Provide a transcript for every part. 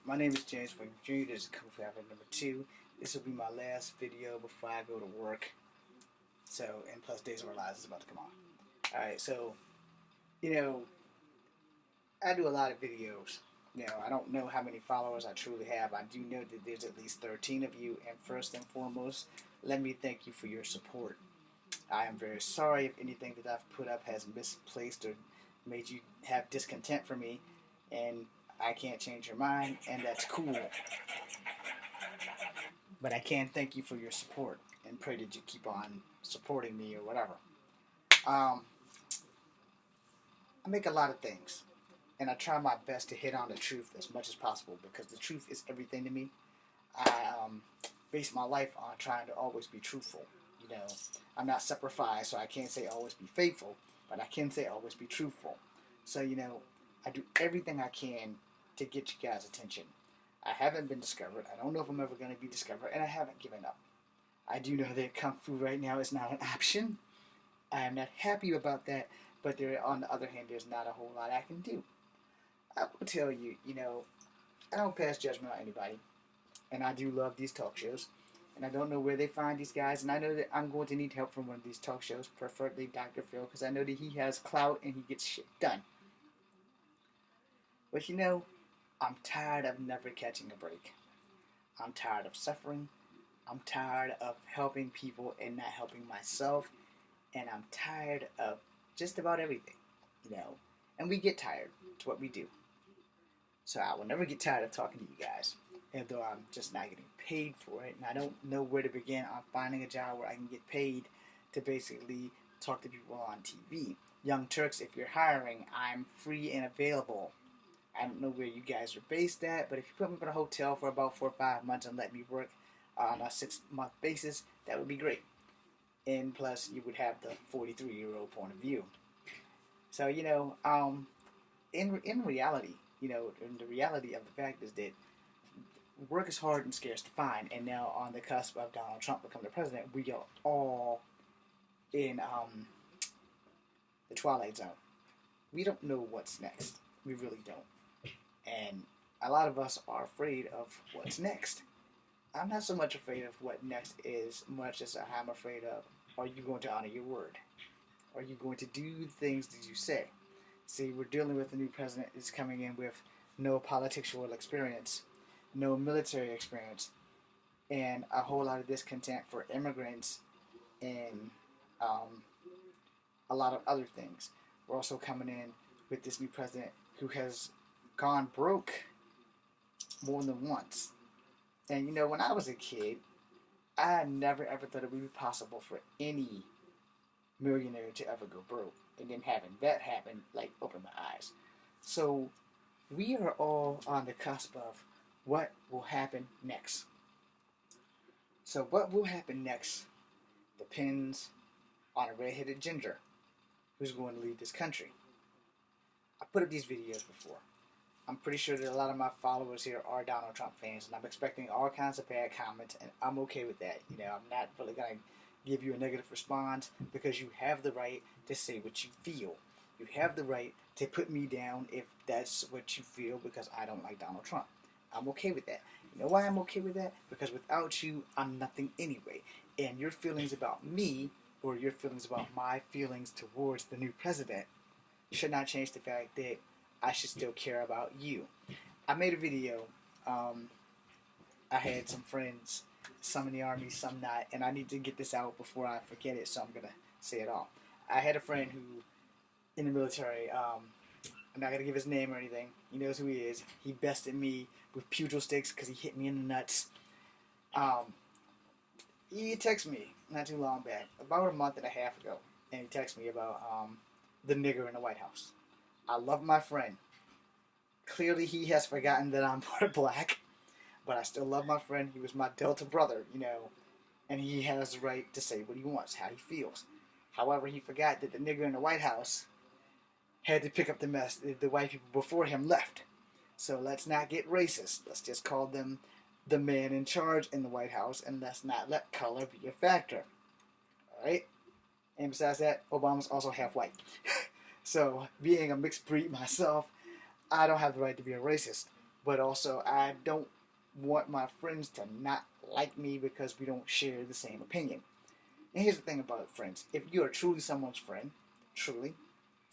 My name is James Williams Jr. This is Kung Fu Habit number 2. This will be my last video before I go to work. So, and plus Days of Our Lives is about to come on. Alright, so, you know, I do a lot of videos. I don't know how many followers I truly have. I do know that there's at least 13 of you. And first and foremost, let me thank you for your support. I am very sorry if anything that I've put up has misplaced or made you have discontent for me. And I can't change your mind, and that's cool. But I can thank you for your support and pray that you keep on supporting me or whatever. I make a lot of things, and I try my best to hit on the truth as much as possible because the truth is everything to me. I base my life on trying to always be truthful. I'm not separified, so I can't say always be faithful, but I can say always be truthful. So, I do everything I can to get you guys' attention. I haven't been discovered. I don't know if I'm ever going to be discovered, and I haven't given up. I do know that Kung Fu right now is not an option. I am not happy about that, but on the other hand, there's not a whole lot I can do. I will tell you, I don't pass judgment on anybody, and I do love these talk shows, and I don't know where they find these guys, and I know that I'm going to need help from one of these talk shows, preferably Dr. Phil, because I know that he has clout and he gets shit done. But I'm tired of never catching a break. I'm tired of suffering. I'm tired of helping people and not helping myself. And I'm tired of just about everything, And we get tired. It's what we do. So I will never get tired of talking to you guys. And though I'm just not getting paid for it, and I don't know where to begin on finding a job where I can get paid to basically talk to people on TV. Young Turks, if you're hiring, I'm free and available. I don't know where you guys are based at, but if you put me in a hotel for about 4 or 5 months and let me work on a 6-month basis, that would be great. And plus, you would have the 43-year-old point of view. So, in reality, and the reality of the fact is that work is hard and scarce to find, and now on the cusp of Donald Trump becoming the president, we are all in the twilight zone. We don't know what's next. We really don't. And a lot of us are afraid of what's next. I'm not so much afraid of what next is, much as I'm afraid of, are you going to honor your word? Are you going to do the things that you say? See, we're dealing with a new president that's coming in with no political experience, no military experience, and a whole lot of discontent for immigrants and a lot of other things. We're also coming in with this new president who has gone broke more than once. And when I was a kid, I never ever thought it would be possible for any millionaire to ever go broke. And then having that happen, opened my eyes. So we are all on the cusp of what will happen next. So what will happen next depends on a red-headed ginger who's going to lead this country. I put up these videos before. I'm pretty sure that a lot of my followers here are Donald Trump fans, and I'm expecting all kinds of bad comments, and I'm okay with that. I'm not really going to give you a negative response because you have the right to say what you feel. You have the right to put me down if that's what you feel because I don't like Donald Trump. I'm okay with that. You know why I'm okay with that? Because without you, I'm nothing anyway. And your feelings about me or your feelings about my feelings towards the new president should not change the fact that I should still care about you. I made a video. I had some friends, some in the Army, some not, and I need to get this out before I forget it, so I'm going to say it all. I had a friend who, in the military, I'm not going to give his name or anything. He knows who he is. He bested me with pugil sticks because he hit me in the nuts. He texted me not too long back, about a month and a half ago, and he texted me about the nigger in the White House. I love my friend. Clearly he has forgotten that I'm part black, but I still love my friend. He was my Delta brother, and he has the right to say what he wants, how he feels. However, he forgot that the nigger in the White House had to pick up the mess that the white people before him left. So let's not get racist. Let's just call them the man in charge in the White House, and let's not let color be a factor. Alright? And besides that, Obama's also half white. So, being a mixed breed myself, I don't have the right to be a racist. but also I don't want my friends to not like me because we don't share the same opinion. And here's the thing about friends: if you are truly someone's friend, truly,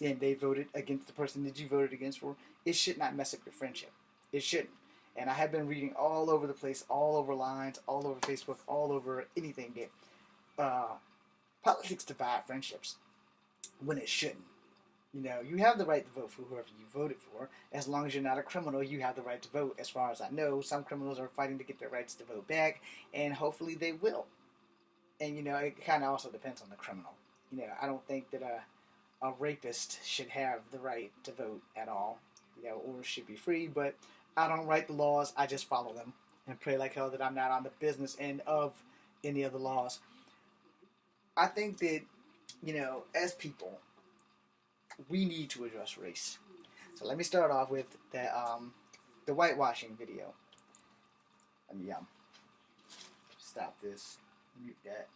and they voted against the person that you voted against for, it should not mess up your friendship. It shouldn't. And I have been reading all over the place, all over lines, all over Facebook, all over anything that politics divide friendships when it shouldn't. You know, you have the right to vote for whoever you voted for. As long as you're not a criminal, you have the right to vote. As far as I know, some criminals are fighting to get their rights to vote back, and hopefully they will. And, you know, it kind of also depends on the criminal. You know, I don't think that a rapist should have the right to vote at all, you know, or should be free, but I don't write the laws, I just follow them and pray like hell that I'm not on the business end of any of the laws. I think that, you know, as people, we need to address race. So let me start off with the whitewashing video. Let me stop this, mute that.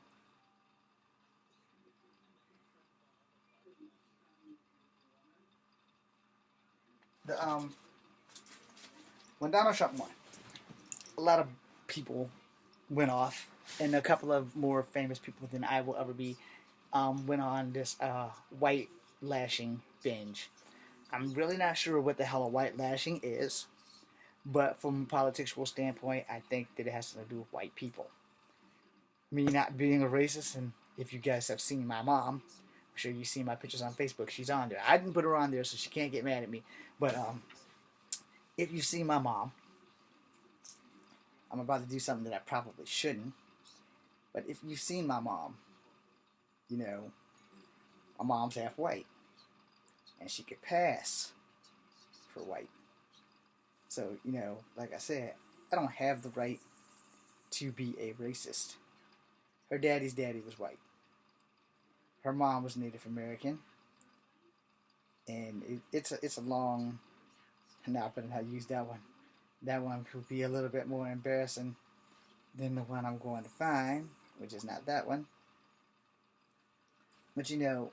The when Donald Trump won, a lot of people went off, and a couple of more famous people than I will ever be went on this white lashing binge. I'm really not sure what the hell a white lashing is, but from a political standpoint, I think that it has to do with white people. Me not being a racist, and if you guys have seen my mom, I'm sure you've seen my pictures on Facebook. She's on there. I didn't put her on there, so she can't get mad at me. But if you see my mom, I'm about to do something that I probably shouldn't. But if you've seen my mom, you know, my mom's half white. And she could pass for white. So, you know, like I said, I don't have the right to be a racist. Her daddy's daddy was white. Her mom was Native American. And it's a long... Now, but I use that one. That one could be a little bit more embarrassing than the one I'm going to find, which is not that one. But you know,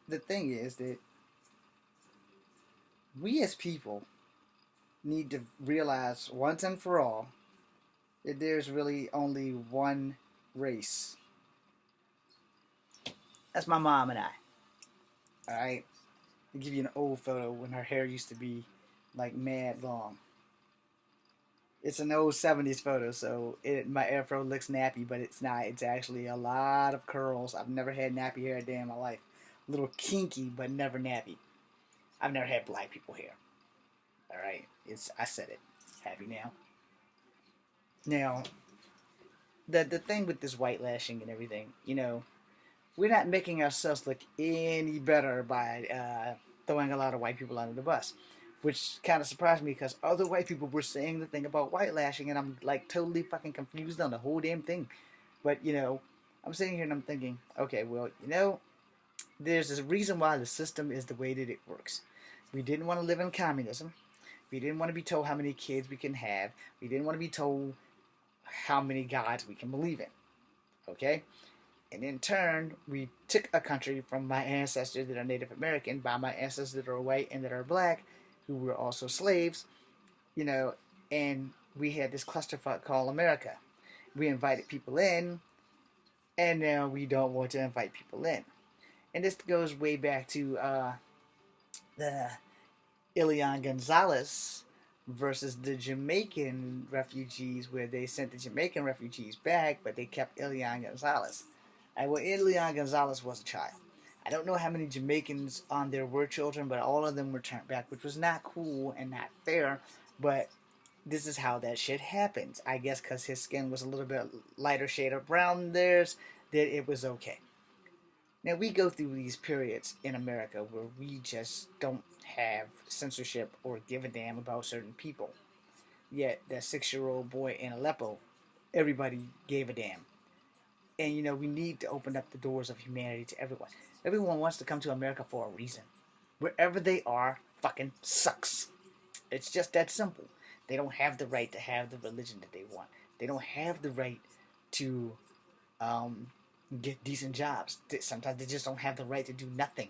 the thing is that we as people need to realize once and for all that there's really only one race. That's my mom and I. Alright? I'll give you an old photo when her hair used to be like mad long. It's an old 70s photo, so my afro looks nappy, but it's not. It's actually a lot of curls. I've never had nappy hair a day in my life. A little kinky, but never nappy. I've never had black people hair. Alright? I said it. Happy now? Now, the thing with this white lashing and everything, you know, we're not making ourselves look any better by throwing a lot of white people under the bus. Which kind of surprised me because other white people were saying the thing about white lashing, and I'm like totally fucking confused on the whole damn thing. But, you know, I'm sitting here and I'm thinking, okay, well, you know, there's a reason why the system is the way that it works. We didn't want to live in communism. We didn't want to be told how many kids we can have. We didn't want to be told how many gods we can believe in. Okay? And in turn, we took a country from my ancestors that are Native American by my ancestors that are white and that are black, who were also slaves, you know, and we had this clusterfuck called America. We invited people in, and now we don't want to invite people in. And this goes way back to the Elian Gonzalez versus the Jamaican refugees, where they sent the Jamaican refugees back, but they kept Elian Gonzalez. And well, Elian Gonzalez was a child. I don't know how many Jamaicans on there were children, but all of them were turned back, which was not cool and not fair, but this is how that shit happens. I guess because his skin was a little bit lighter shade of brown than theirs, that it was okay. Now, we go through these periods in America where we just don't have censorship or give a damn about certain people. Yet, that 6-year-old boy in Aleppo, everybody gave a damn. And, you know, we need to open up the doors of humanity to everyone. Everyone wants to come to America for a reason. Wherever they are fucking sucks. It's just that simple. They don't have the right to have the religion that they want. They don't have the right to get decent jobs. Sometimes they just don't have the right to do nothing.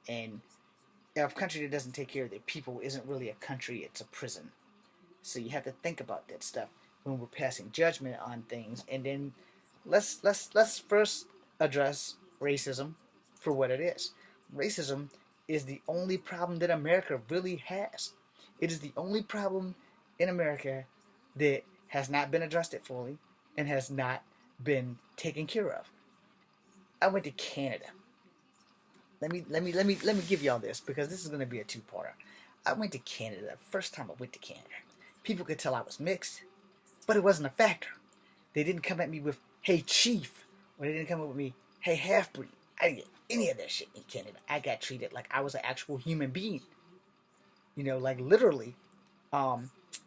And a country that doesn't take care of their people isn't really a country, it's a prison. So you have to think about that stuff when we're passing judgment on things. And then let's first address racism for what it is. Racism is the only problem that America really has. It is the only problem in America that has not been addressed fully and has not been taken care of. I went to Canada. Let me give y'all this because this is going to be a two-parter. I went to Canada the first time I went to Canada. People could tell I was mixed, but it wasn't a factor. They didn't come at me with, "Hey, chief," or they didn't come up with me, "Hey, half-breed." I didn't get any of that shit in Canada. I got treated like I was an actual human being. You know, like literally. A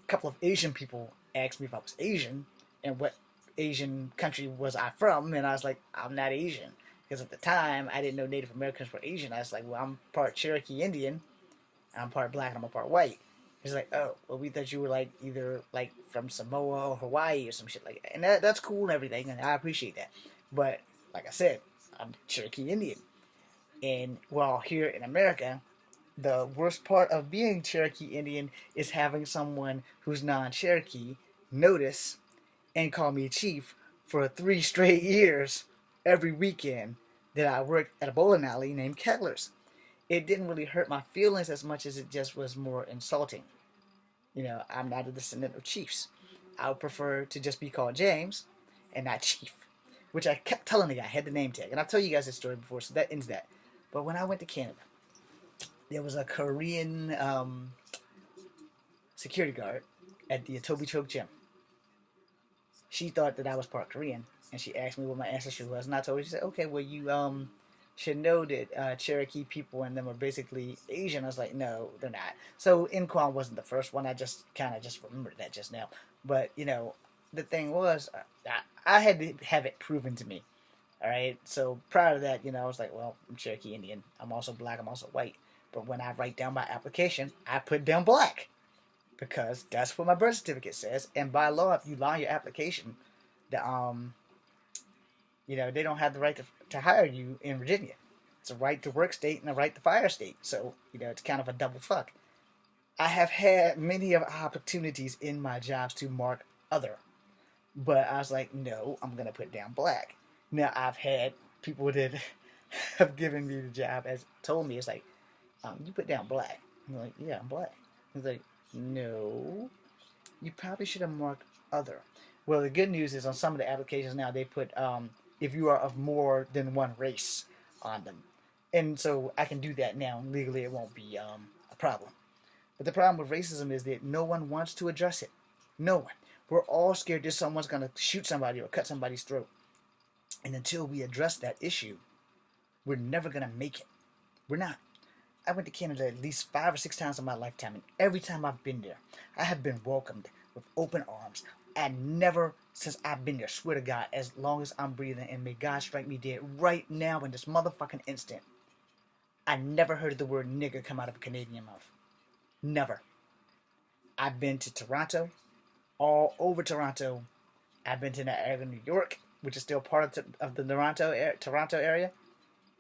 couple of Asian people asked me if I was Asian and what Asian country was I from, and I was like, I'm not Asian. Because at the time, I didn't know Native Americans were Asian. I was like, well, I'm part Cherokee Indian, and I'm part black, and I'm a part white. He's like, oh, well, we thought you were like either like from Samoa or Hawaii or some shit like that. And that's cool and everything, and I appreciate that. But like I said, I'm Cherokee Indian. And well, here in America, the worst part of being Cherokee Indian is having someone who's non-Cherokee notice and call me chief for 3 straight years every weekend that I worked at a bowling alley named Kettler's. It didn't really hurt my feelings as much as it just was more insulting. You know, I'm not a descendant of chiefs. I would prefer to just be called James and not Chief, which I kept telling the guy. I had the name tag, and I've told you guys this story before, so that ends that. But when I went to Canada, there was a Korean security guard at the Atobi Choke gym. She thought that I was part Korean, and she asked me what my ancestry was, and I told her. She said, "Okay, well you should know that Cherokee people and them are basically Asian." I was like, "No, they're not." So Inquan wasn't the first one. I just kind of just remembered that just now. But you know, the thing was, I had to have it proven to me. All right. So prior to that, you know, I was like, "Well, I'm Cherokee Indian. I'm also black. I'm also white." But when I write down my application, I put down black because that's what my birth certificate says. And by law, if you lie on your application, the you know, they don't have the right to hire you in Virginia. It's a right to work state and a right to fire state. So you know, it's kind of a double fuck. I have had many of opportunities in my jobs to mark other, but I was like, no, I'm gonna put down black. Now I've had people that have given me the job as told me it's like, you put down black. I'm like, yeah, I'm black. He's like, no, you probably should have marked other. Well, the good news is on some of the applications now they put if you are of more than one race on them, and so I can do that now. Legally, it won't be a problem. But the problem with racism is that no one wants to address it. No one. We're all scared that someone's going to shoot somebody or cut somebody's throat. And until we address that issue, we're never going to make it. We're not. I went to Canada at least 5 or 6 times in my lifetime, and every time I've been there, I have been welcomed with open arms. I never, since I've been there, swear to God, as long as I'm breathing, and may God strike me dead right now in this motherfucking instant, I never heard the word nigger come out of a Canadian mouth. Never. I've been to Toronto, all over Toronto. I've been to Niagara, New York, which is still part of the Toronto area,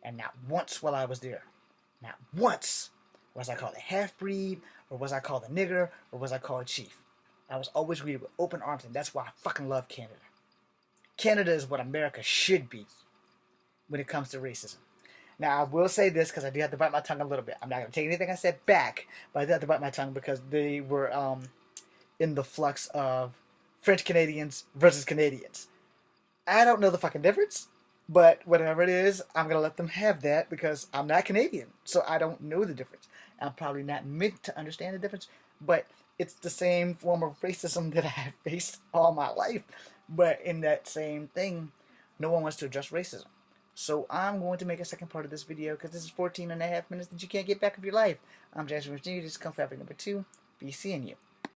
and not once while I was there. Not once was I called a half-breed, or was I called a nigger, or was I called a chief. I was always greeted with open arms, and that's why I fucking love Canada. Canada is what America should be when it comes to racism. Now, I will say this because I do have to bite my tongue a little bit. I'm not going to take anything I said back, but I do have to bite my tongue because they were in the flux of French Canadians versus Canadians. I don't know the fucking difference. But whatever it is, I'm going to let them have that because I'm not Canadian. So I don't know the difference. I'm probably not meant to understand the difference. But it's the same form of racism that I have faced all my life. But in that same thing, no one wants to address racism. So I'm going to make a second part of this video because this is 14 and a half minutes that you can't get back of your life. I'm Jasmine Virginia. This is Come Fabric number 2. Be seeing you.